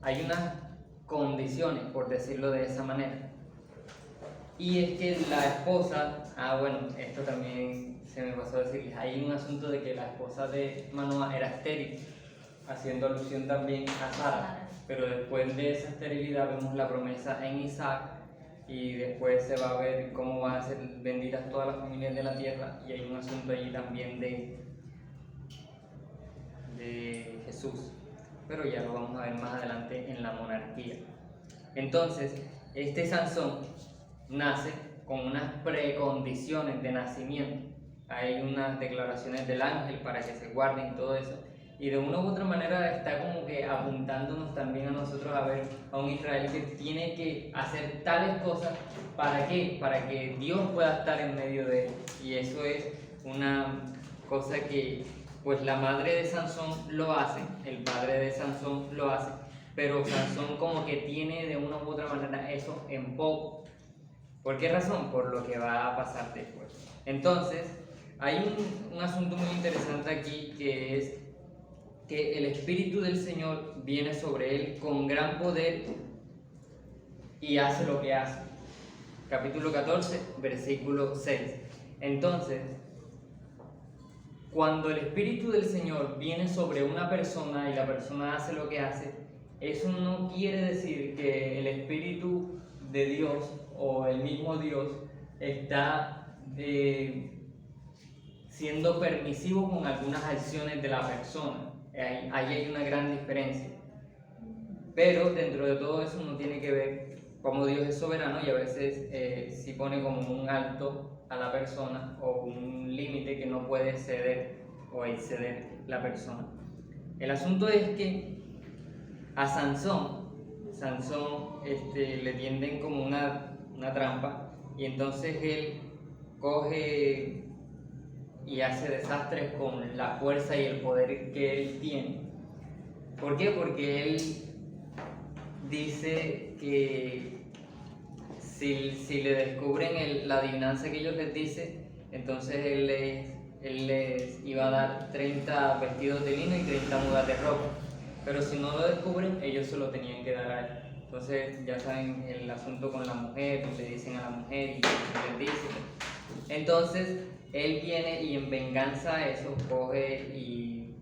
hay unas condiciones, por decirlo de esa manera. Y es que la esposa, bueno, esto también se me pasó a decirles, hay un asunto de que la esposa de Manoah era estéril, haciendo alusión también a Sara, pero después de esa esterilidad vemos la promesa en Isaac, y después se va a ver cómo van a ser benditas todas las familias de la tierra, y hay un asunto allí también de Jesús, pero ya lo vamos a ver más adelante en la monarquía. Entonces, este Sansón nace con unas precondiciones de nacimiento. Hay unas declaraciones del ángel para que se guarden y todo eso. Y de una u otra manera está como que apuntándonos también a nosotros a ver a un Israel que tiene que hacer tales cosas. ¿Para qué? Para que Dios pueda estar en medio de él. Y eso es una cosa que pues la madre de Sansón lo hace, el padre de Sansón lo hace, pero Sansón como que tiene de una u otra manera eso en poco. ¿Por qué razón? Por lo que va a pasar después. Entonces, hay un asunto muy interesante aquí, que es que el Espíritu del Señor viene sobre él con gran poder y hace lo que hace. Capítulo 14, versículo 6. Entonces, cuando el Espíritu del Señor viene sobre una persona y la persona hace lo que hace, eso no quiere decir que el Espíritu de Dios o el mismo Dios está siendo permisivo con algunas acciones de la persona. Ahí hay una gran diferencia. Pero dentro de todo eso no tiene que ver cómo Dios es soberano, y a veces sí pone como un alto a la persona o un límite que no puede ceder o exceder la persona. El asunto es que a Sansón le tienden como una trampa, y entonces él coge y hace desastres con la fuerza y el poder que él tiene. ¿Por qué? Porque él dice que si le descubren la adivinanza que ellos les dicen, entonces él les iba a dar 30 vestidos de lino y 30 mudas de ropa. Pero si no lo descubren, ellos se lo tenían que dar a él. Entonces ya saben el asunto con la mujer, le dicen a la mujer y les dicen. Entonces él viene y en venganza a eso coge y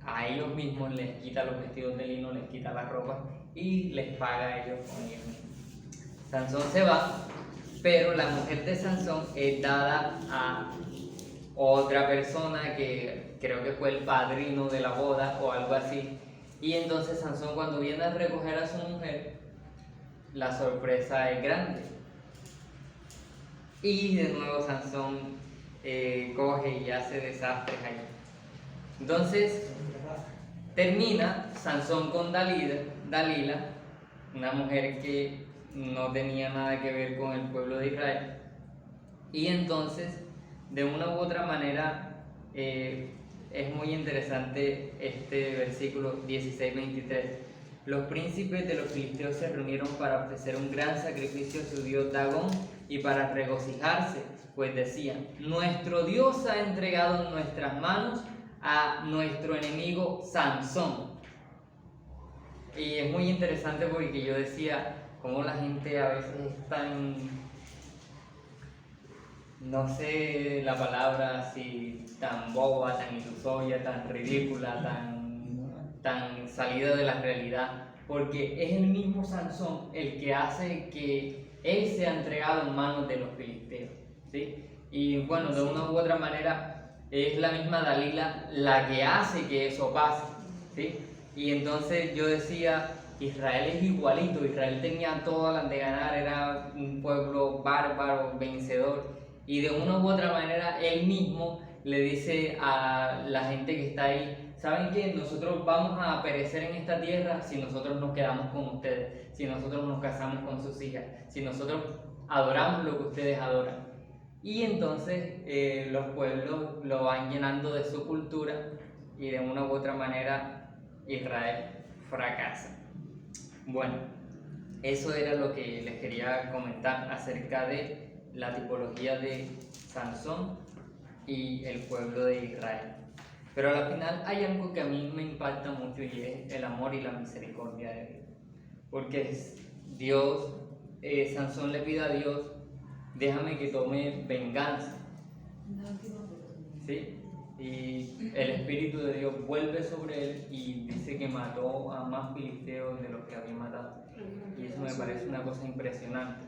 a ellos mismos les quita los vestidos de lino, les quita la ropa y les paga a ellos con ellos mismos. Sansón se va, pero la mujer de Sansón es dada a otra persona que creo que fue el padrino de la boda o algo así. Y entonces Sansón, cuando viene a recoger a su mujer, la sorpresa es grande. Y de nuevo Sansón coge y hace desastres ahí. Entonces termina Sansón con Dalila, una mujer que no tenía nada que ver con el pueblo de Israel. Y entonces, de una u otra manera, es muy interesante este versículo 16-23. Los príncipes de los filisteos se reunieron para ofrecer un gran sacrificio a su dios Dagón y para regocijarse, pues decían: nuestro Dios ha entregado en nuestras manos a nuestro enemigo Sansón. Y es muy interesante porque yo decía cómo la gente a veces es tan, no sé la palabra, así, tan boba, tan ilusoria, tan ridícula, tan salida de la realidad, porque es el mismo Sansón el que hace que él sea entregado en manos de los filisteos, ¿sí? Y bueno, de una u otra manera es la misma Dalila la que hace que eso pase, ¿sí? Y entonces yo decía, Israel es igualito, Israel tenía todas las de ganar, era un pueblo bárbaro, vencedor, y de una u otra manera él mismo le dice a la gente que está ahí: ¿saben qué? Nosotros vamos a perecer en esta tierra si nosotros nos quedamos con ustedes, si nosotros nos casamos con sus hijas, si nosotros adoramos lo que ustedes adoran. Y entonces los pueblos lo van llenando de su cultura, y de una u otra manera Israel fracasa. Bueno, eso era lo que les quería comentar acerca de la tipología de Sansón y el pueblo de Israel. Pero al final hay algo que a mí me impacta mucho y es el amor y la misericordia de Dios. Porque Dios, Sansón le pide a Dios, déjame que tome venganza. ¿Sí? Y el Espíritu de Dios vuelve sobre él y dice que mató a más filisteos de los que había matado. Y eso me parece una cosa impresionante.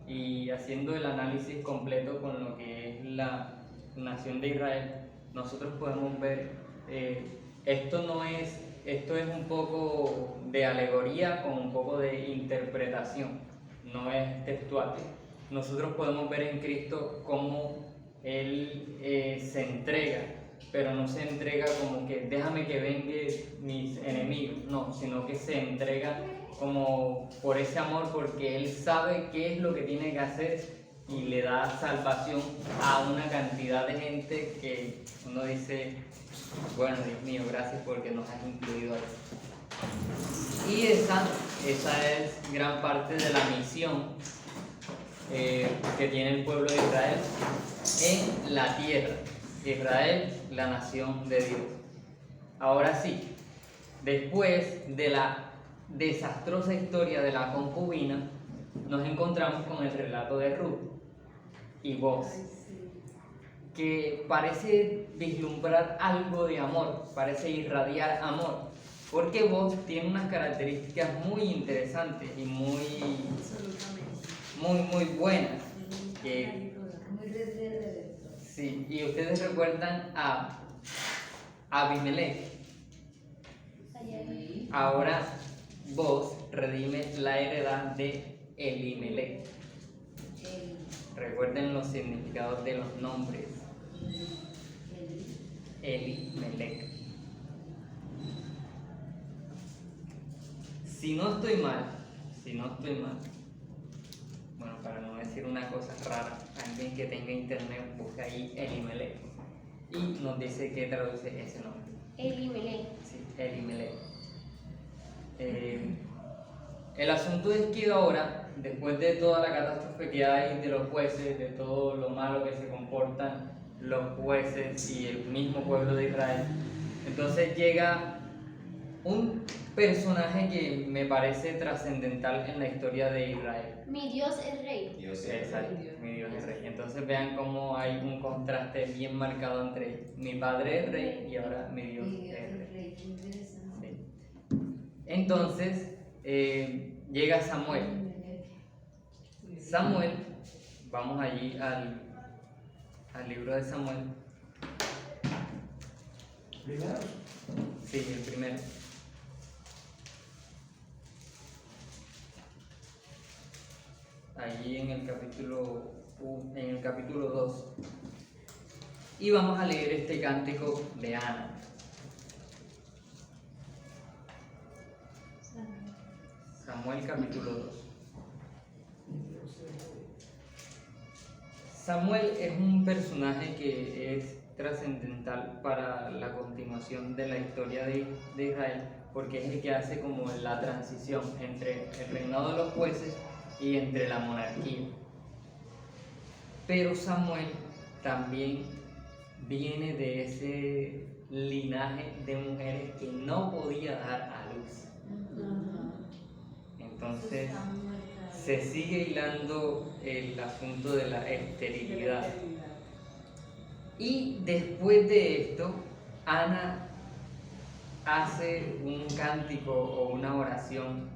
Y haciendo el análisis completo con lo que es la nación de Israel, nosotros podemos ver, esto es un poco de alegoría con un poco de interpretación, no es textual. Nosotros podemos ver en Cristo cómo Él se entrega, pero no se entrega como que déjame que vengan mis enemigos, no, sino que se entrega como por ese amor, porque Él sabe qué es lo que tiene que hacer y le da salvación a una cantidad de gente que uno dice, bueno, Dios mío, gracias porque nos has incluido ahí. Y esa es gran parte de la misión que tiene el pueblo de Israel en la tierra. Israel, la nación de Dios. Ahora sí, después de la desastrosa historia de la concubina, nos encontramos con el relato de Ruth y Boaz, que parece vislumbrar algo de amor, parece irradiar amor, porque Boaz tiene unas características muy interesantes y muy buenas. Sí, y ustedes recuerdan a Abimelech. Ahora Boaz redime la heredad de Elimelech. Recuerden los significados de los nombres. Elimelech. Si no estoy mal, bueno, para no decir una cosa rara, alguien que tenga internet busca ahí Elimelech y nos dice qué traduce ese nombre. Elimelech. Sí, Elimelech. El asunto es que ahora, después de toda la catástrofe que hay de los jueces, de todo lo malo que se comportan los jueces y el mismo pueblo de Israel, entonces llega un personaje que me parece trascendental en la historia de Israel. Mi Dios es rey. Exacto, mi Dios es rey. Entonces vean cómo hay un contraste bien marcado entre mi padre es rey y ahora mi Dios es rey. Sí. Entonces llega Samuel. Vamos allí al libro de Samuel. ¿Primero? Sí, el primero. Allí en el capítulo 2. Y vamos a leer este cántico de Ana. Samuel capítulo 2. Samuel es un personaje que es trascendental para la continuación de la historia de Israel, porque es el que hace como la transición entre el reinado de los jueces y entre la monarquía. Pero Samuel también viene de ese linaje de mujeres que no podía dar a luz. Entonces se sigue hilando el asunto de la esterilidad. Y después de esto, Ana hace un cántico o una oración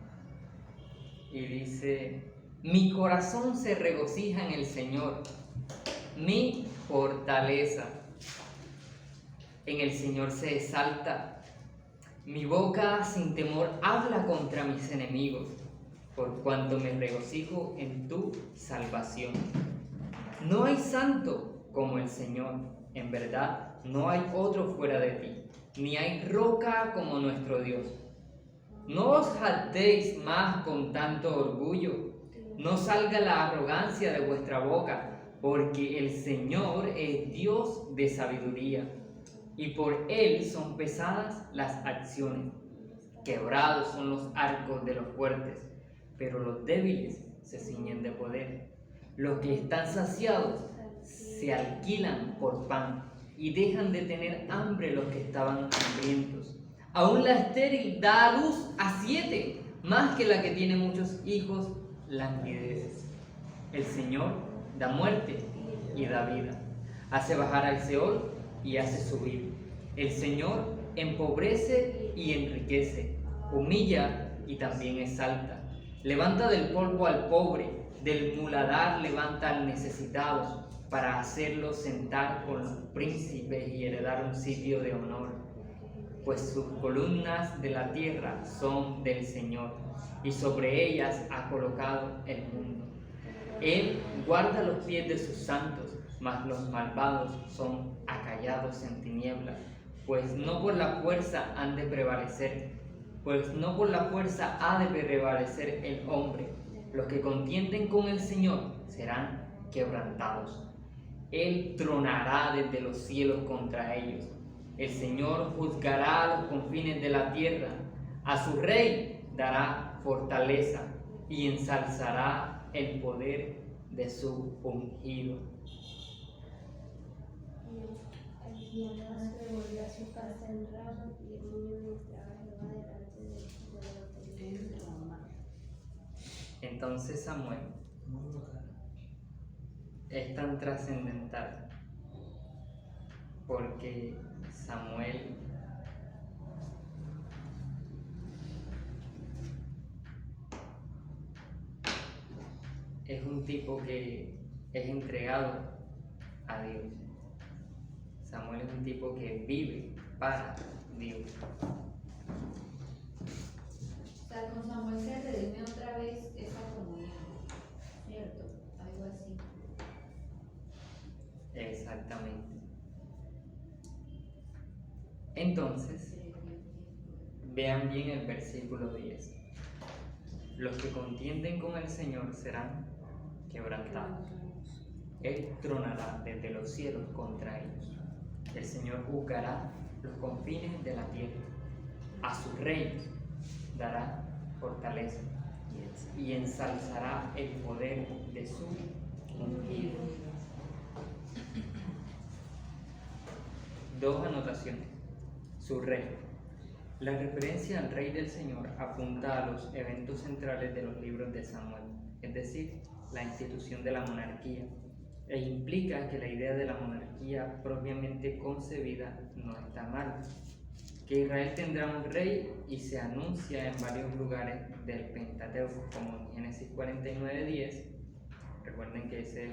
y dice: mi corazón se regocija en el Señor, mi fortaleza. En el Señor se exalta. Mi boca sin temor habla contra mis enemigos, por cuanto me regocijo en tu salvación. No hay santo como el Señor, en verdad no hay otro fuera de ti, ni hay roca como nuestro Dios. No os jactéis más con tanto orgullo, no salga la arrogancia de vuestra boca, porque el Señor es Dios de sabiduría, y por Él son pesadas las acciones. Quebrados son los arcos de los fuertes, pero los débiles se ciñen de poder. Los que están saciados se alquilan por pan, y dejan de tener hambre los que estaban hambrientos. Aún la estéril da a luz a 7, más que la que tiene muchos hijos languideces. El Señor da muerte y da vida, hace bajar al Seol y hace subir. El Señor empobrece y enriquece, humilla y también exalta. Levanta del polvo al pobre, del muladar levanta al necesitado, para hacerlo sentar con los príncipes y heredar un sitio de honor. Pues sus columnas de la tierra son del Señor, y sobre ellas ha colocado el mundo. Él guarda los pies de sus santos, mas los malvados son acallados en tinieblas, pues no por la fuerza ha de prevalecer el hombre. Los que contienden con el Señor serán quebrantados. Él tronará desde los cielos contra ellos. El Señor juzgará a los confines de la tierra. A su rey dará fortaleza y ensalzará el poder de su ungido. Se volvió a su casa en Rama y el niño ministraba a Jehová delante de la mamá. Entonces Samuel es tan trascendental porque Samuel es un tipo que es entregado a Dios. Samuel es un tipo que vive para Dios. O sea, con Samuel se redime otra vez esa comunión, ¿cierto? Algo así. Exactamente. Entonces, vean bien el versículo 10. Los que contienden con el Señor serán quebrantados. Él tronará desde los cielos contra ellos. El Señor juzgará los confines de la tierra. A su rey dará fortaleza y ensalzará el poder de su ungido. Dos anotaciones. Su rey. La referencia al rey del Señor apunta a los eventos centrales de los libros de Samuel, es decir, la institución de la monarquía, e implica que la idea de la monarquía propiamente concebida no está mal, que Israel tendrá un rey y se anuncia en varios lugares del Pentateuco, como en Génesis 49:10. Recuerden que esa es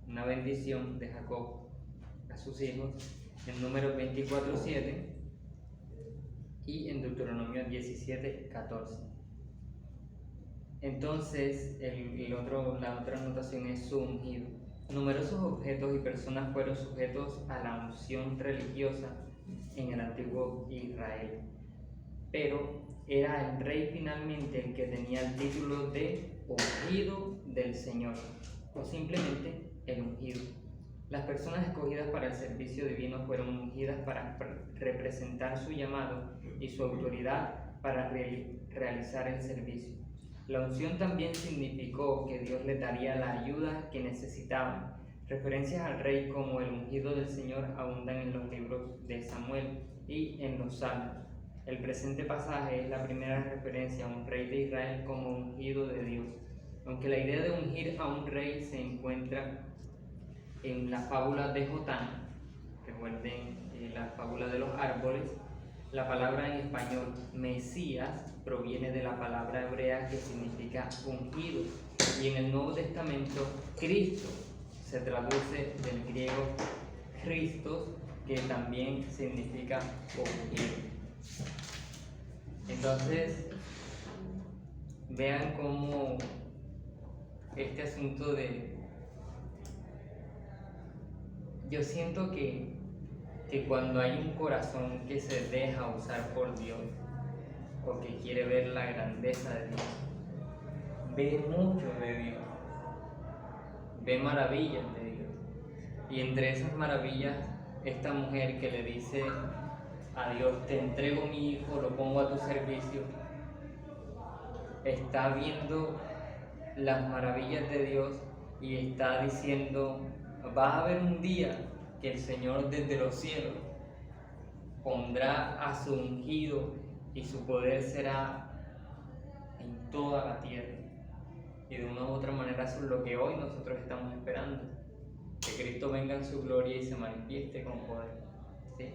una bendición de Jacob a sus hijos, en Números 24:7 y en Deuteronomio 17:14. Entonces, la otra anotación es su ungido. Numerosos objetos y personas fueron sujetos a la unción religiosa en el antiguo Israel, pero era el rey finalmente el que tenía el título de ungido del Señor, o simplemente el ungido. Las personas escogidas para el servicio divino fueron ungidas para representar su llamado y su autoridad para realizar el servicio. La unción también significó que Dios les daría la ayuda que necesitaban. Referencias al rey como el ungido del Señor abundan en los libros de Samuel y en los Salmos. El presente pasaje es la primera referencia a un rey de Israel como ungido de Dios. Aunque la idea de ungir a un rey se encuentra en la fábula de Jotán, recuerden la fábula de los árboles, la palabra en español Mesías proviene de la palabra hebrea que significa ungido, y en el Nuevo Testamento Cristo se traduce del griego Christos, que también significa ungido. Entonces, vean cómo este asunto yo siento que cuando hay un corazón que se deja usar por Dios o que quiere ver la grandeza de Dios, ve mucho de Dios, ve maravillas de Dios. Y entre esas maravillas, esta mujer que le dice a Dios: te entrego mi hijo, lo pongo a tu servicio, está viendo las maravillas de Dios y está diciendo, va a haber un día que el Señor desde los cielos pondrá a su ungido y su poder será en toda la tierra. Y de una u otra manera eso es lo que hoy nosotros estamos esperando, que Cristo venga en su gloria y se manifieste con poder, ¿sí?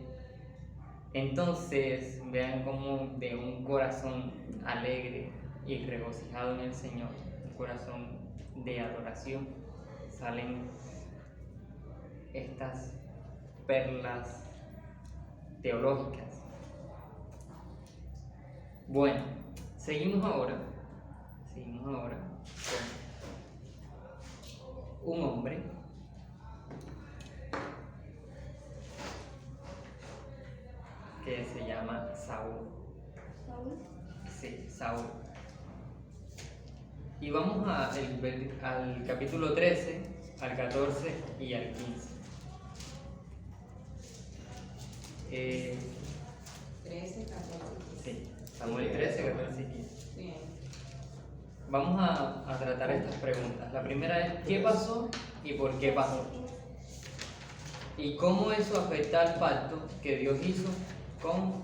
Entonces vean cómo de un corazón alegre y regocijado en el Señor, un corazón de adoración, salen estas perlas teológicas. Bueno, seguimos ahora con un hombre que se llama Saúl. ¿Saúl? Sí, Saúl. Y vamos al capítulo 13, al 14 y al 15. 13, 14. Sí, Samuel 13, 14 y 15. Bien. Vamos a tratar estas preguntas. La primera es, ¿qué pasó y por qué pasó? Y cómo eso afecta al pacto que Dios hizo con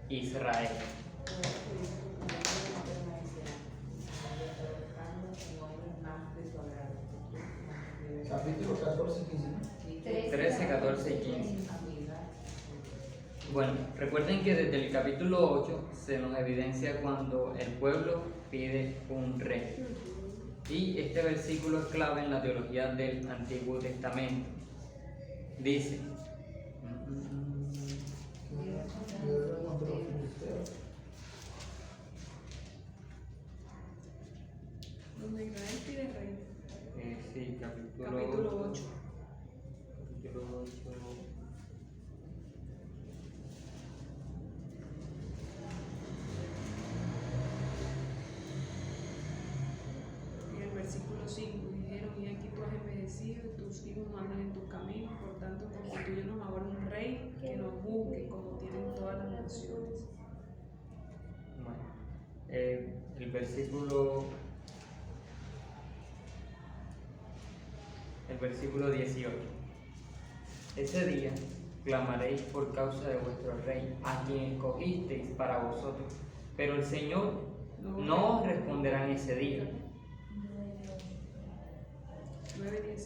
Israel. Capítulo 14, 15. 13, 14 y 15. Bueno, recuerden que desde el capítulo 8 se nos evidencia cuando el pueblo pide un rey. Y este versículo es clave en la teología del Antiguo Testamento. Dice, Guerra contra los filisteos. Donde Israel pide rey. sí, capítulo 8. Capítulo 8. En el versículo 5 dijeron, y aquí tú has envejecido y tus hijos no andan en tus caminos, por tanto constituyenos ahora un rey que nos juzgue como tienen todas las naciones. Bueno, el versículo 18. Ese día clamaréis por causa de vuestro rey, a quien escogisteis para vosotros, pero el Señor no os responderá en ese día. 9:18.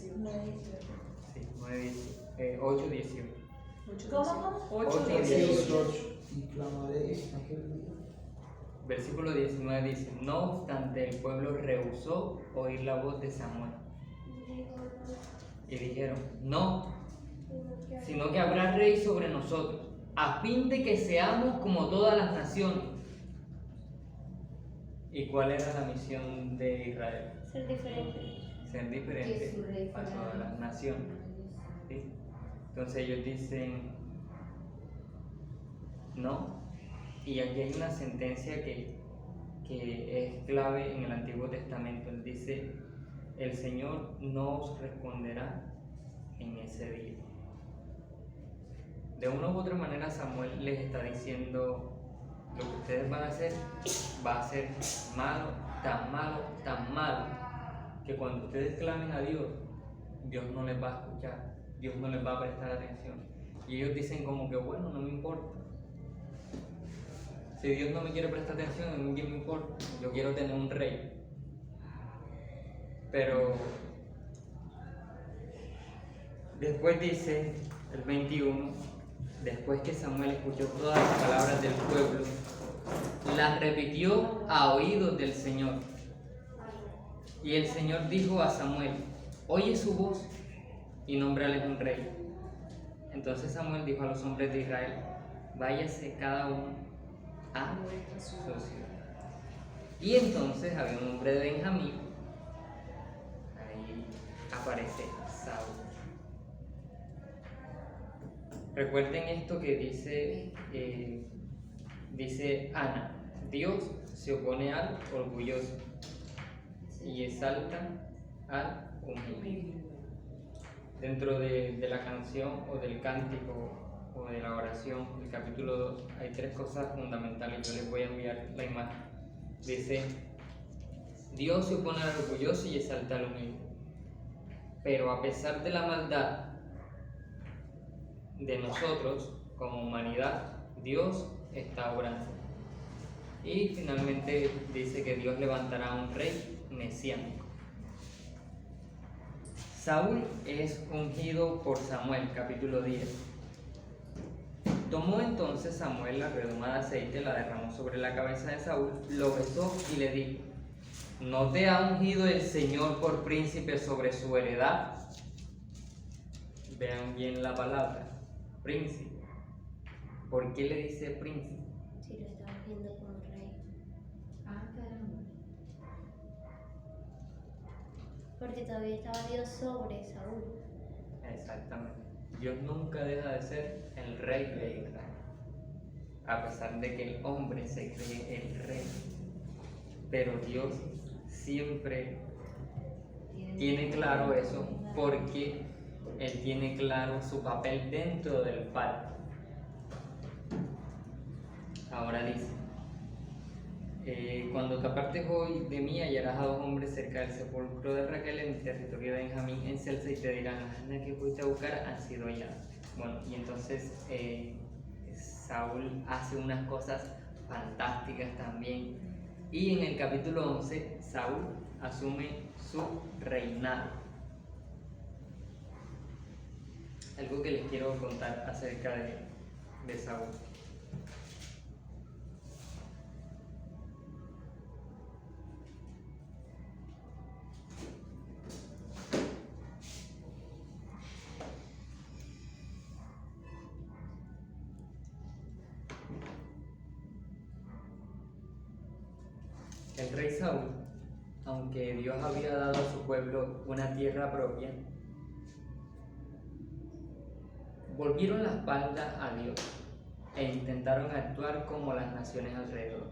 Sí, 8, 18. 8, 18. Y clamaréis aquel día. Versículo 19 dice, no obstante el pueblo rehusó oír la voz de Samuel. Y dijeron, no, sino que habrá rey sobre nosotros, a fin de que seamos como todas las naciones. ¿Y cuál era la misión de Israel? Ser diferente. Ser Que diferente su rey a fuera todas las naciones. ¿Sí? Entonces ellos dicen, no. Y aquí hay una sentencia que es clave en el Antiguo Testamento. Él dice, el Señor no os responderá en ese día. De una u otra manera Samuel les está diciendo, lo que ustedes van a hacer va a ser malo, tan malo, que cuando ustedes clamen a Dios, Dios no les va a escuchar, Dios no les va a prestar atención. Y ellos dicen como que bueno, no me importa. Si Dios no me quiere prestar atención, a mí qué me importa, yo quiero tener un rey. Pero después dice el 21, después que Samuel escuchó todas las palabras del pueblo, las repitió a oídos del Señor. Y el Señor dijo a Samuel, oye su voz y nómbrales un rey. Entonces Samuel dijo a los hombres de Israel, váyase cada uno a su ciudad. Y entonces había un hombre de Benjamín, ahí aparece Saúl. Recuerden esto que dice Ana, Dios se opone al orgulloso y exalta al humilde. Dentro de la canción o del cántico o de la oración del capítulo 2 hay tres cosas fundamentales. Yo les voy a enviar la imagen. Dice, Dios se opone al orgulloso y exalta al humilde. Pero a pesar de la maldad de nosotros como humanidad, Dios está obrando. Y finalmente dice que Dios levantará un rey mesiánico. Saúl es ungido por Samuel, capítulo 10. Tomó entonces Samuel la redoma de aceite, la derramó sobre la cabeza de Saúl, lo besó y le dijo: ¿no te ha ungido el Señor por príncipe sobre su heredad? Vean bien la palabra, príncipe. ¿Por qué le dice príncipe? Si lo estaba viendo como rey. Ah, caramba. Porque todavía estaba Dios sobre Saúl. Exactamente. Dios nunca deja de ser el rey de Israel, a pesar de que el hombre se cree el rey. Pero Dios siempre tiene claro eso, porque Él tiene claro su papel dentro del pacto. Ahora dice: cuando te apartes hoy de mí, hallarás a 2 hombres cerca del sepulcro de Raquel en el territorio de Benjamín en Celsa, y te dirán: las asnas que fuiste a buscar han sido halladas. Bueno, y entonces Saúl hace unas cosas fantásticas también. Y en el capítulo 11, Saúl asume su reinado. Algo que les quiero contar acerca de Saúl. El rey Saúl, aunque Dios había dado a su pueblo una tierra propia, volvieron la espalda a Dios e intentaron actuar como las naciones alrededor.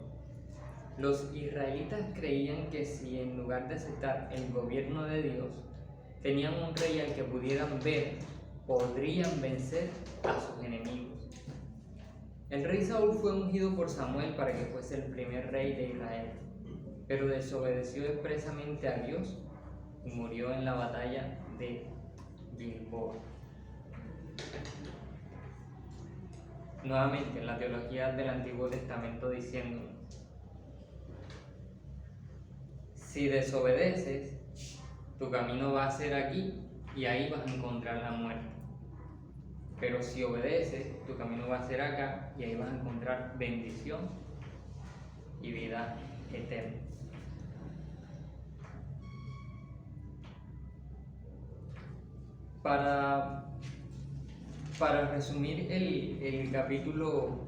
Los israelitas creían que si en lugar de aceptar el gobierno de Dios, tenían un rey al que pudieran ver, podrían vencer a sus enemigos. El rey Saúl fue ungido por Samuel para que fuese el primer rey de Israel, pero desobedeció expresamente a Dios y murió en la batalla de Gilboa. Nuevamente en la teología del Antiguo Testamento diciendo: si desobedeces, tu camino va a ser aquí y ahí vas a encontrar la muerte. Pero si obedeces, tu camino va a ser acá y ahí vas a encontrar bendición y vida eterna. Para resumir el capítulo,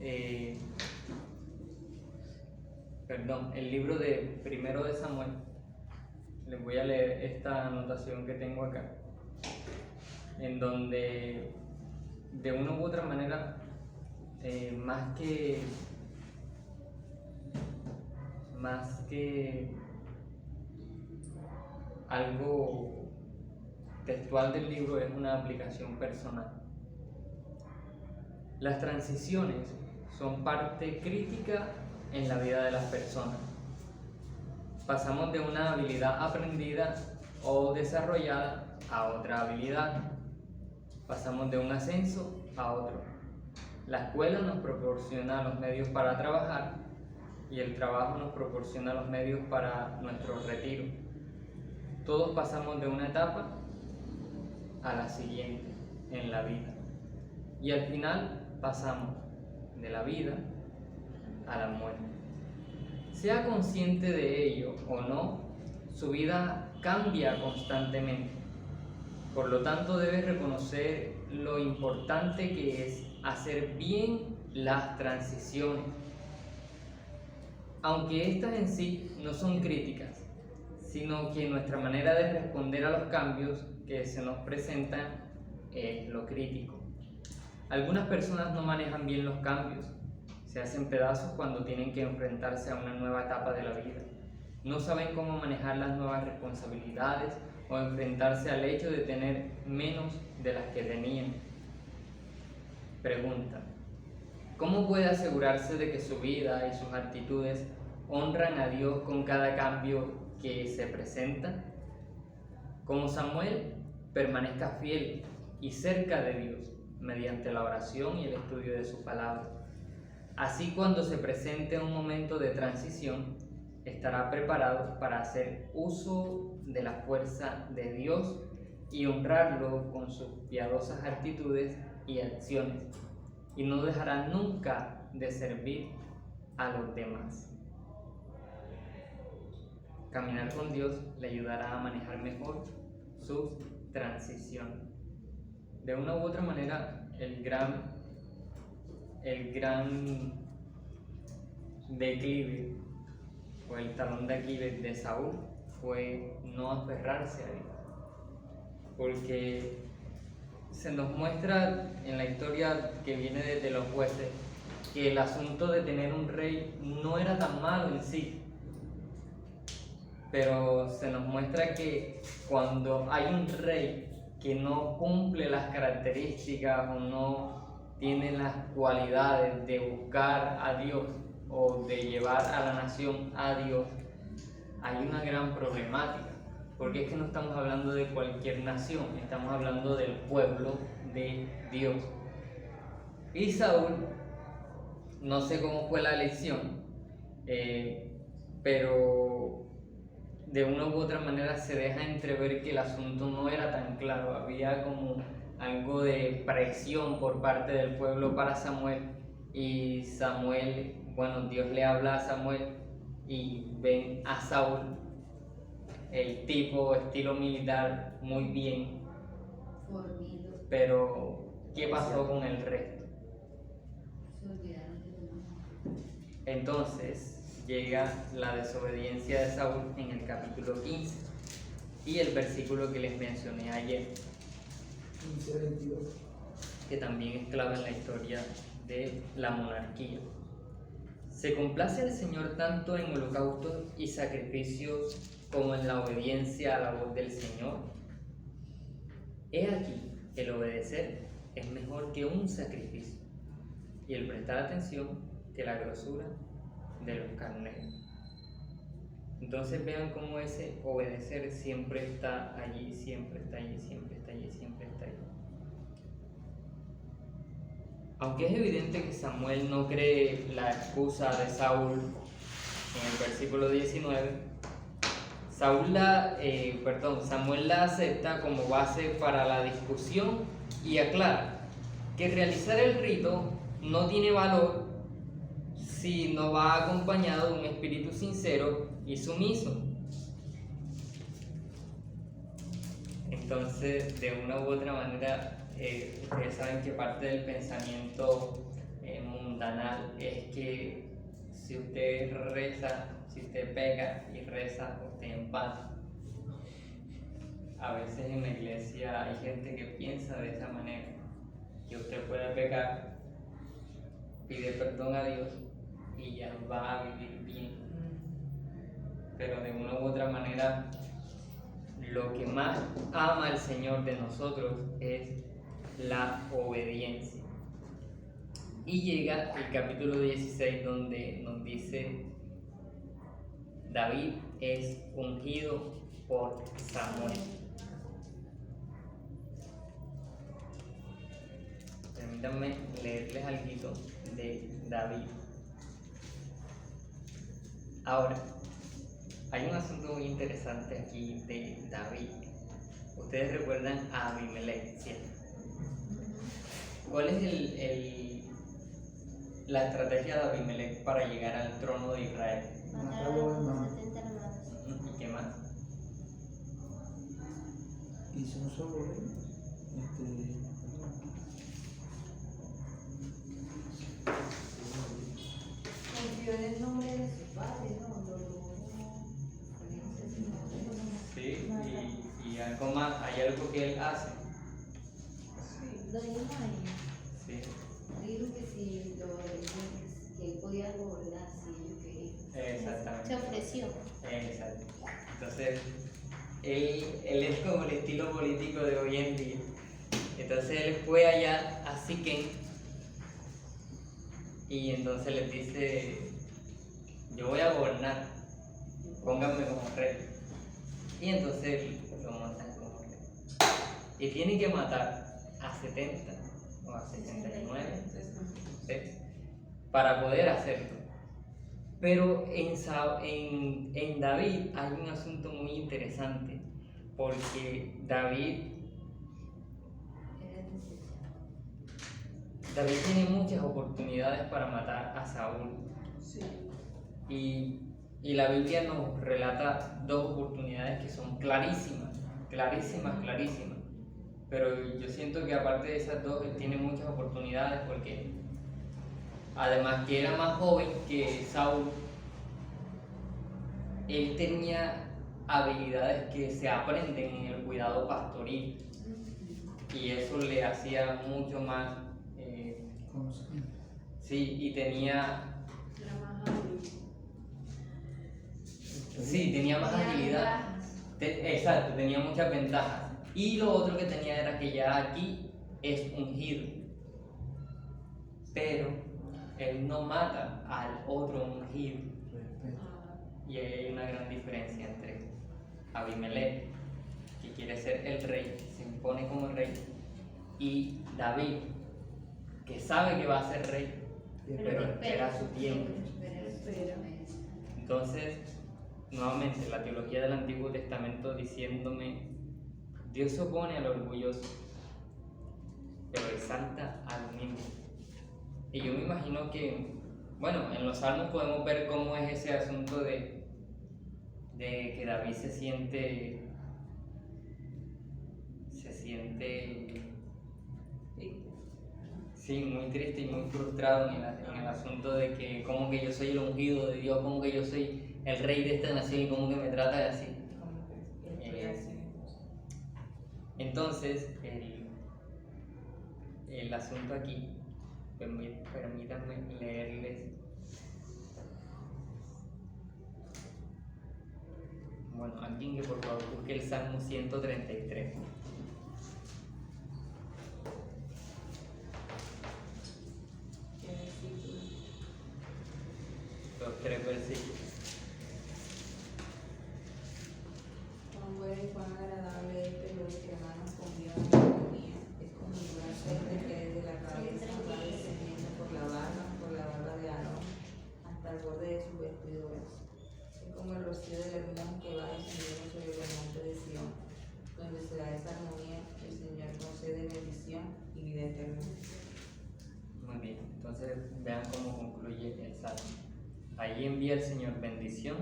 el libro de Primero de Samuel, les voy a leer esta anotación que tengo acá, en donde de una u otra manera, más que algo textual del libro, es una aplicación personal. Las transiciones son parte crítica en la vida de las personas. Pasamos de una habilidad aprendida o desarrollada a otra habilidad. Pasamos de un ascenso a otro. La escuela nos proporciona los medios para trabajar y el trabajo nos proporciona los medios para nuestro retiro. Todos pasamos de una etapa a la siguiente en la vida, y al final pasamos de la vida a la muerte. Sea consciente de ello o no, su vida cambia constantemente. Por lo tanto, debe reconocer lo importante que es hacer bien las transiciones, aunque estas en sí no son críticas, sino que nuestra manera de responder a los cambios que se nos presentan es lo crítico. Algunas personas no manejan bien los cambios, se hacen pedazos cuando tienen que enfrentarse a una nueva etapa de la vida. No saben cómo manejar las nuevas responsabilidades o enfrentarse al hecho de tener menos de las que tenían. Pregunta: ¿cómo puede asegurarse de que su vida y sus actitudes honran a Dios con cada cambio que se presenta. Como Samuel, permanezca fiel y cerca de Dios mediante la oración y el estudio de su palabra. Así, cuando se presente un momento de transición, estará preparado para hacer uso de la fuerza de Dios y honrarlo con sus piadosas actitudes y acciones, y no dejará nunca de servir a los demás. Caminar con Dios le ayudará a manejar mejor sus transiciones. De una u otra manera, el gran declive o el talón de Aquiles de Saúl fue no aferrarse a Dios, porque se nos muestra en la historia que viene desde los jueces que el asunto de tener un rey no era tan malo en sí, pero se nos muestra que cuando hay un rey que no cumple las características o no tiene las cualidades de buscar a Dios o de llevar a la nación a Dios, hay una gran problemática, porque es que no estamos hablando de cualquier nación, estamos hablando del pueblo de Dios. Y Saúl, no sé cómo fue la elección, pero de una u otra manera se deja entrever que el asunto no era tan claro, había como algo de presión por parte del pueblo para Samuel, y Samuel, bueno, Dios le habla a Samuel y ven a Saúl, el tipo estilo militar muy bien, Formido. pero ¿qué pasó con el resto? Se olvidaron de Dios. Entonces llega la desobediencia de Saúl en el capítulo 15 y el versículo que les mencioné ayer, 15:22. que también es clave en la historia de la monarquía. Se complace el Señor tanto en holocaustos y sacrificios como en la obediencia a la voz del Señor. He aquí, el obedecer es mejor que un sacrificio, y el prestar atención que la grosura de los carneros. Entonces vean cómo ese obedecer siempre está allí, siempre está allí, siempre está allí, siempre está allí. Aunque es evidente que Samuel no cree la excusa de Saúl en el versículo 19, Samuel la acepta como base para la discusión y aclara que realizar el rito no tiene valor si no va acompañado de un espíritu sincero y sumiso. Entonces, de una u otra manera, ustedes saben que parte del pensamiento mundanal es que si usted reza, si usted peca y reza, usted empata. A veces en la iglesia hay gente que piensa de esa manera, que usted puede pecar, pide perdón a Dios y ya va a vivir bien. Pero de una u otra manera, lo que más ama el Señor de nosotros es la obediencia. Y llega el capítulo 16 donde nos dice: David es ungido por Samuel. Permítanme leerles algo de David. Ahora, hay un asunto muy interesante aquí de David. Ustedes recuerdan a Abimelech, ¿cierto? ¿Cuál es la estrategia de Abimelech para llegar al trono de Israel? Matar a los 70 hermanos. ¿Y qué más? Hizo un solo rey. Confió en el nombre de su padre, ¿no? Sí, y algo más, hay algo que él hace. Lo dijo ahí. Sí, Dijo que si que él podía gobernar si ellos querían. exactamente. Se ofreció. Exacto. Entonces, él es como el estilo político de hoy en día. Entonces él fue allá a Siquem y entonces les dice: yo voy a gobernar, pónganme como rey. Y entonces lo montan como rey. Y tiene que matar a 70 o a 69, ¿sí? Para poder hacerlo. Pero en David hay un asunto muy interesante, porque David tiene muchas oportunidades para matar a Saúl. Sí. Y la Biblia nos relata dos oportunidades que son clarísimas. Pero yo siento que aparte de esas dos, él tiene muchas oportunidades porque además que era más joven que Saúl, él tenía habilidades que se aprenden en el cuidado pastoril y eso le hacía mucho más, Conocimiento. sí, y tenía, Era más hábil. sí, tenía más agilidad, exacto, tenía muchas ventajas. Y lo otro que tenía era que ya aquí es ungido, pero él no mata al otro ungido. Respeto. Y ahí hay una gran diferencia entre Abimelech, que quiere ser el rey, se impone como rey, y David, que sabe que va a ser rey, pero espera su tiempo. Entonces, nuevamente, la teología del Antiguo Testamento diciéndome, Dios se opone al orgulloso, pero exalta al humilde. Y yo me imagino que, bueno, en los Salmos podemos ver cómo es ese asunto de que David se siente sí, muy triste y muy frustrado en el asunto de que como que yo soy el ungido de Dios, como que yo soy el rey de esta nación y como que me trata de así. Entonces, el asunto aquí, permítanme leerles. Bueno, alguien que por favor busque el Salmo 133. Los 3 versículos. Cuán bueno y cuán agradable es que los hermanos convivan en armonía. Es como el buen aceite que desde la cabeza va descendiendo por la barba de Aarón, hasta el borde de sus vestiduras. Es como el rocío del Hermón que va descendiendo sobre el monte de Sión, donde se da esa armonía, el Señor concede bendición y vida eterna. Muy bien, entonces vean cómo concluye el Salmo. Allí envía el Señor bendición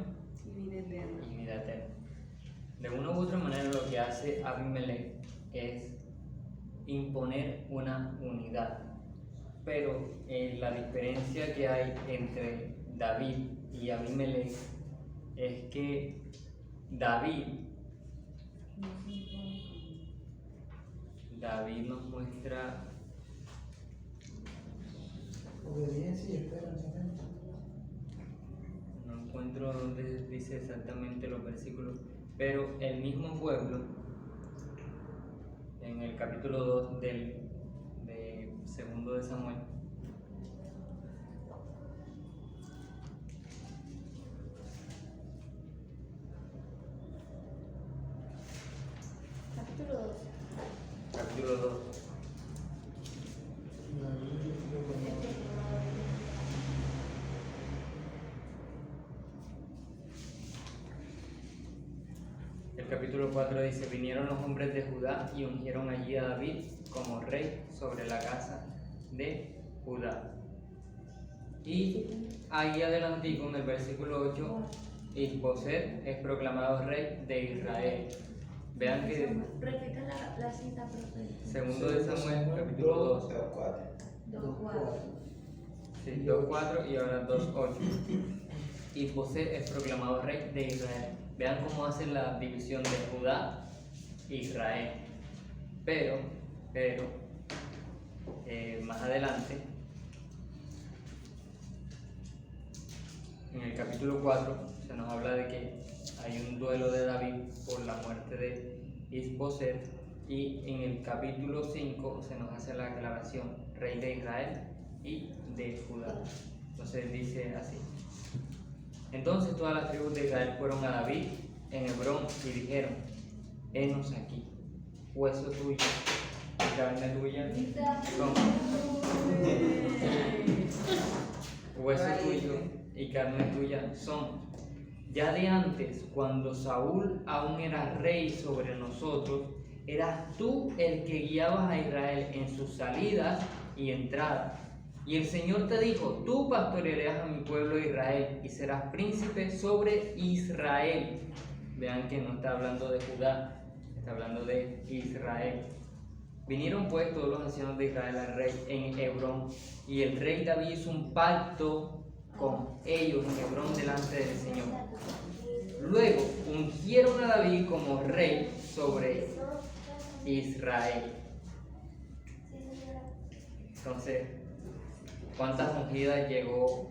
Y vida eterna. y vida eterna. De una u otra manera lo que hace Abimelech es imponer una unidad. Pero la diferencia que hay entre David y Abimelech es que David nos muestra Obediencia y espera el momento. no encuentro dónde dice exactamente los versículos, pero el mismo pueblo, en el capítulo 2 de segundo de Samuel, Capítulo 2. capítulo 2, el capítulo 4 dice, vinieron los hombres de Judá y ungieron allí a David como rey sobre la casa de Judá. Y ahí adelantico en el versículo 8, Isboset es proclamado rey de Israel. Vean que Repita la cita, profe. segundo de Samuel, capítulo 2, 2:4. sí, 2.4 y ahora 2.8. Isboset es proclamado rey de Israel. Vean cómo hace la división de Judá e Israel. Pero más adelante, en el capítulo 4, se nos habla de que hay un duelo de David por la muerte de Isboset, y en el capítulo 5 se nos hace la aclaración, rey de Israel y de Judá. Entonces dice así: Entonces todas las tribus de Israel fueron a David en Hebrón y dijeron: henos aquí, hueso tuyo y carne tuya son. Hueso tuyo y carne tuya son. Ya de antes, cuando Saúl aún era rey sobre nosotros, eras tú el que guiabas a Israel en sus salidas y entradas. Y el Señor te dijo: tú pastorearás a mi pueblo Israel y serás príncipe sobre Israel. Vean que no está hablando de Judá, está hablando de Israel. Vinieron pues todos los ancianos de Israel al rey en Hebrón, y el rey David hizo un pacto con ellos en Hebrón delante del Señor. Luego ungieron a David como rey sobre Israel. Entonces, ¿cuántas ungidas llegó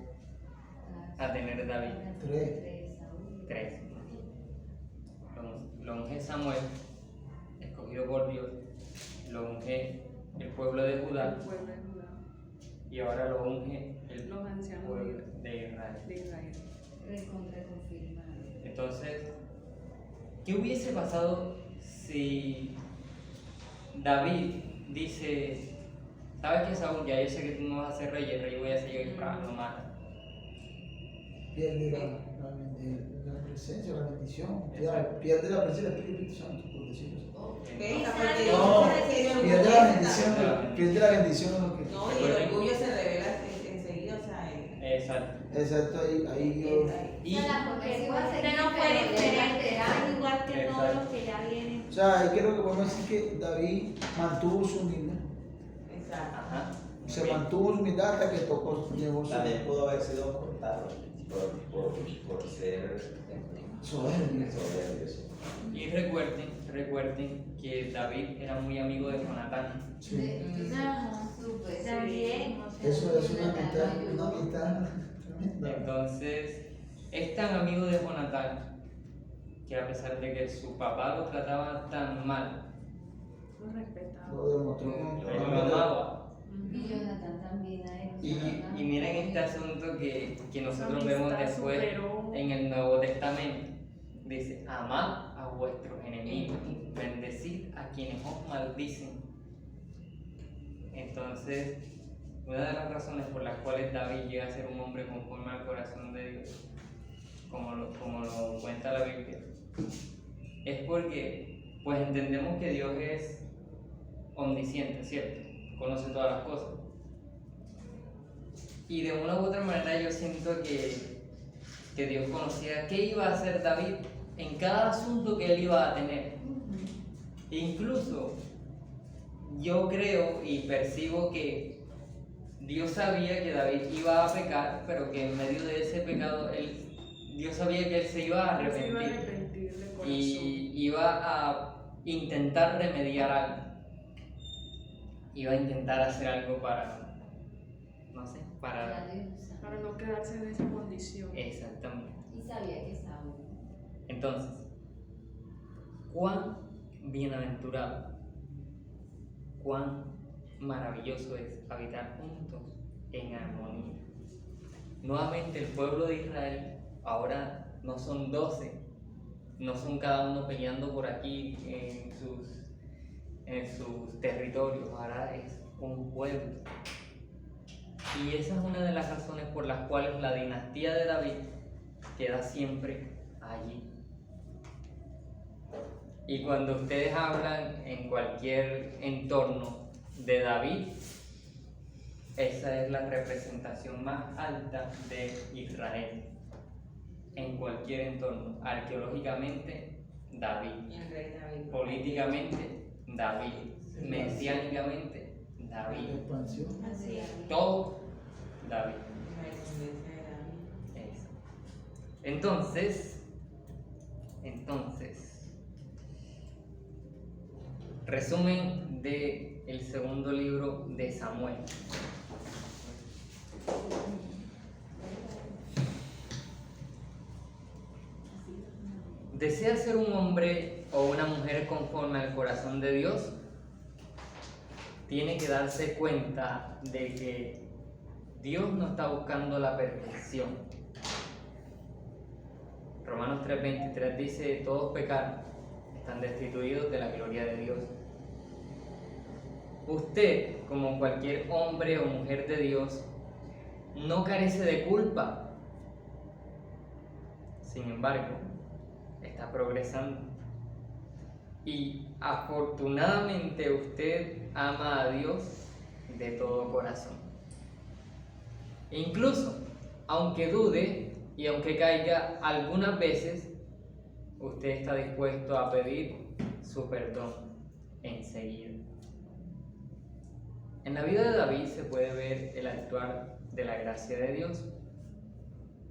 a tener David? 3. Lo unge Samuel, escogido por Dios, lo unge el pueblo de Judá, El pueblo de Judá, y ahora lo unge los ancianos pueblo de Israel. de Israel. Entonces, ¿qué hubiese pasado si David dice: sabes que Saúl, ya yo sé que tú no vas a ser rey, el rey voy a ser yo, y lo mata? Pierde la presencia, la bendición. Pierde la presencia del Espíritu Santo, por decirlo así. No, pierde la bendición, pierde la bendición de lo que. No, y el orgullo se revela enseguida, o sea, Exacto. Exacto, ahí Dios. Y, Usted no puede esperar igual que todos los que ya vienen. O sea, ahí creo que podemos decir que David mantuvo su humildad. exacto. ajá, Se bien. mantuvo su humildad hasta que tocó llegó su También pudo haber sido cortado por ser soberbio. soberbios. Y recuerden que David era muy amigo de Jonatán. Sí. También. Eso es una amistad tremenda. Entonces, es tan amigo de Jonatán que a pesar de que su papá lo trataba tan mal, Lo respetaba. Lo demostró con él lo amaba. Y Jonathan también a él. Y miren este asunto que nosotros Su vemos amistad después superó. en el Nuevo Testamento. Dice: amad a vuestros enemigos, bendecid a quienes os maldicen. Entonces, una de las razones por las cuales David llega a ser un hombre conforme al corazón de Dios, como lo cuenta la Biblia, es porque pues entendemos que Dios es omnisciente, ¿cierto? Conoce todas las cosas. Y de una u otra manera yo siento que Dios conocía qué iba a hacer David en cada asunto que él iba a tener. E incluso yo creo y percibo que Dios sabía que David iba a pecar, pero que en medio de ese pecado Dios sabía que él se iba a Se iba a arrepentir arrepentir de corazón. y iba a intentar remediar algo. Iba a intentar hacer algo para, no sé, para... Para no quedarse en esa condición. Exactamente. Y sabía que Saúl. Entonces, cuán bienaventurado, cuán maravilloso es habitar juntos en armonía. Nuevamente el pueblo de Israel ahora no son 12, no son cada uno peleando por aquí en sus territorios, ahora es un pueblo. Y esa es una de las razones por las cuales la dinastía de David queda siempre allí. Y cuando ustedes hablan en cualquier entorno de David, esa es la representación más alta de Israel. En cualquier entorno, arqueológicamente, David, Y el rey David. políticamente, David, mesiánicamente, David, Expansión. Así es. todo David. La descendencia de David. Eso. Entonces, resumen de el segundo libro de Samuel. ¿Desea ser un hombre o una mujer conforme al corazón de Dios? Tiene que darse cuenta de que Dios no está buscando la perfección. Romanos 3:23 dice, todos pecaron, están destituidos de la gloria de Dios. Usted, como cualquier hombre o mujer de Dios, no carece de culpa. Sin embargo, está progresando. Y afortunadamente usted ama a Dios de todo corazón. E incluso, aunque dude y aunque caiga algunas veces, usted está dispuesto a pedir su perdón enseguida. En la vida de David se puede ver el actuar de la gracia de Dios.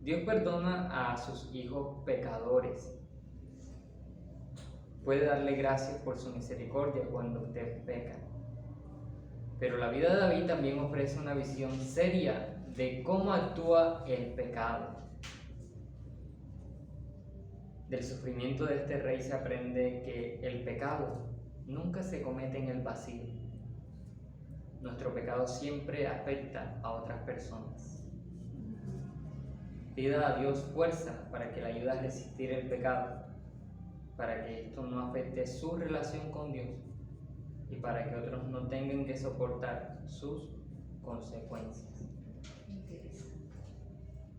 Dios perdona a sus hijos pecadores. Puede darle gracias por su misericordia cuando usted peca. Pero la vida de David también ofrece una visión seria de cómo actúa el pecado. Del sufrimiento de este rey se aprende que el pecado nunca se comete en el vacío. Nuestro pecado siempre afecta a otras personas. Pida a Dios fuerza para que le ayude a resistir el pecado, para que esto no afecte su relación con Dios y para que otros no tengan que soportar sus consecuencias.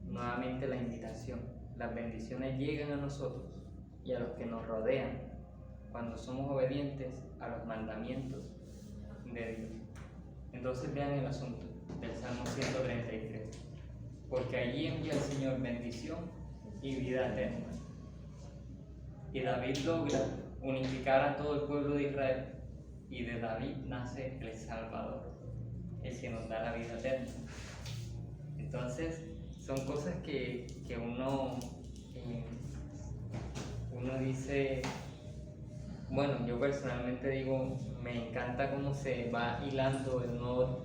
Nuevamente la invitación. Las bendiciones llegan a nosotros y a los que nos rodean cuando somos obedientes a los mandamientos de Dios. Entonces vean el asunto del Salmo 133. Porque allí envía el Señor bendición y vida eterna. Y David logra unificar a todo el pueblo de Israel. Y de David nace el Salvador, el que nos da la vida eterna. Entonces, son cosas que uno dice, bueno, yo personalmente digo, me encanta cómo se va hilando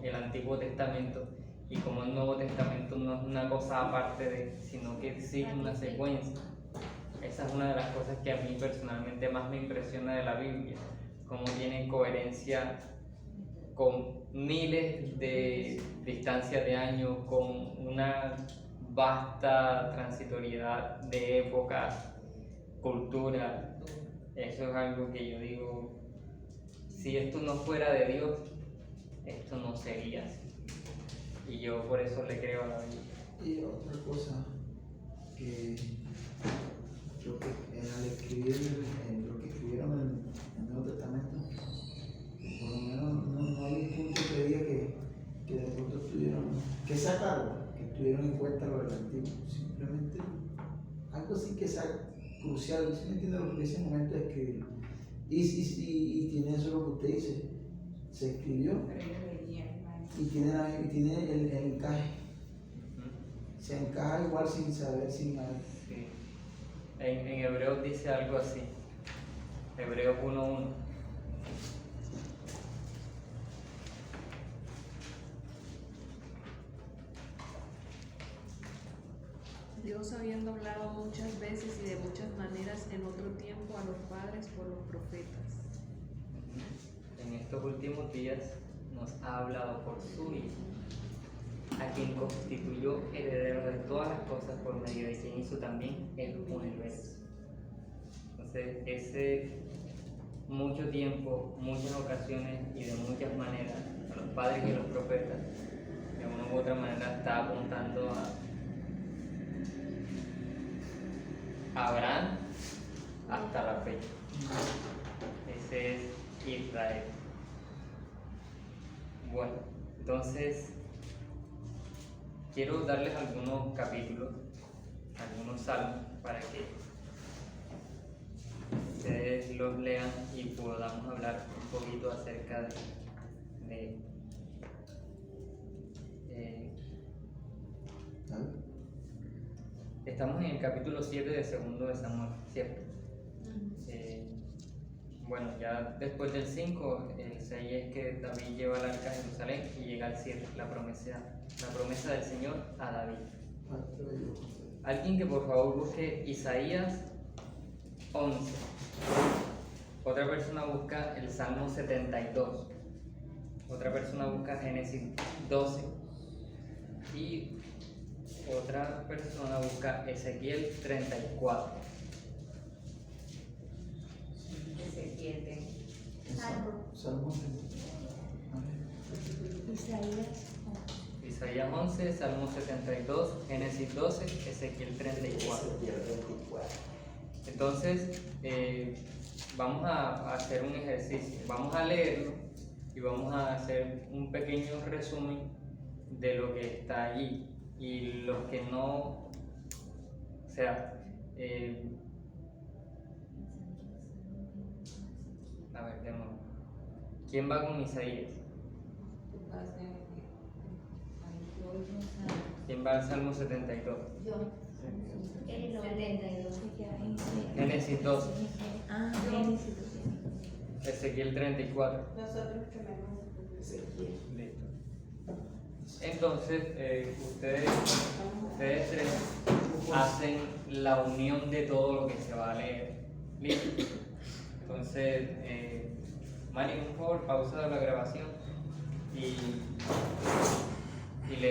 el Antiguo Testamento y cómo el Nuevo Testamento no es una cosa aparte de, sino que sigue una secuencia. Esa es una de las cosas que a mí personalmente más me impresiona de la Biblia, cómo tiene coherencia con miles de distancias de años, con una vasta transitoriedad de épocas, cultura. Eso es algo que yo digo, si esto no fuera de Dios, esto no sería así. Y yo por eso le creo a la Biblia. Y otra cosa que yo al escribir lo que escribieron en el Nuevo Testamento, por lo menos no hay un punto que diga que de pronto que sacaron, que tuvieron en cuenta lo del Antiguo. Simplemente algo así que sea crucial. ¿Sí me entiende lo que dice en el momento de escribirlo? Y tiene eso lo que usted dice, se escribió y tiene el encaje. Se encaja igual sin saber, sin nada. Sí. En Hebreos dice algo así, Hebreos 1:1. Dios, habiendo hablado muchas veces y de muchas maneras en otro tiempo a los padres por los profetas. En estos últimos días nos ha hablado por su Hijo, a quien constituyó heredero de todas las cosas, por medio de quien hizo también el universo. Entonces, ese mucho tiempo, muchas ocasiones y de muchas maneras, a los padres y a los profetas, de una u otra manera está apuntando a Abraham hasta la fecha. Ese es Israel. Bueno, entonces quiero darles algunos capítulos, algunos salmos, para que ustedes los lean y podamos hablar un poquito acerca de estamos en el capítulo 7 de segundo de Samuel, ¿cierto? Bueno, ya después del 5, el 6 es que David lleva el arca a Jerusalén y llega al 7, la promesa del Señor a David. Alguien que por favor busque Isaías 11. Otra persona busca el Salmo 72. Otra persona busca Génesis 12. Y otra persona busca Ezequiel 34. Ezequiel 20. Salmo. Isaías 11, Salmo 72, Génesis 12, Ezequiel 34. Entonces, vamos a hacer un ejercicio. Vamos a leerlo y vamos a hacer un pequeño resumen de lo que está allí. Y los que no, o sea, a ver, de nuevo. ¿Quién va con Isaías? Tú vas en- ahí voy. ¿Quién va al Salmo 72? Yo. El 72. Génesis 12, Ah, Génesis. Ezequiel 34. Nosotros primero. Ezequiel. Listo. Entonces, ustedes tres hacen la unión de todo lo que se va a leer. Listo. Entonces, Manny, por favor, pausa la grabación y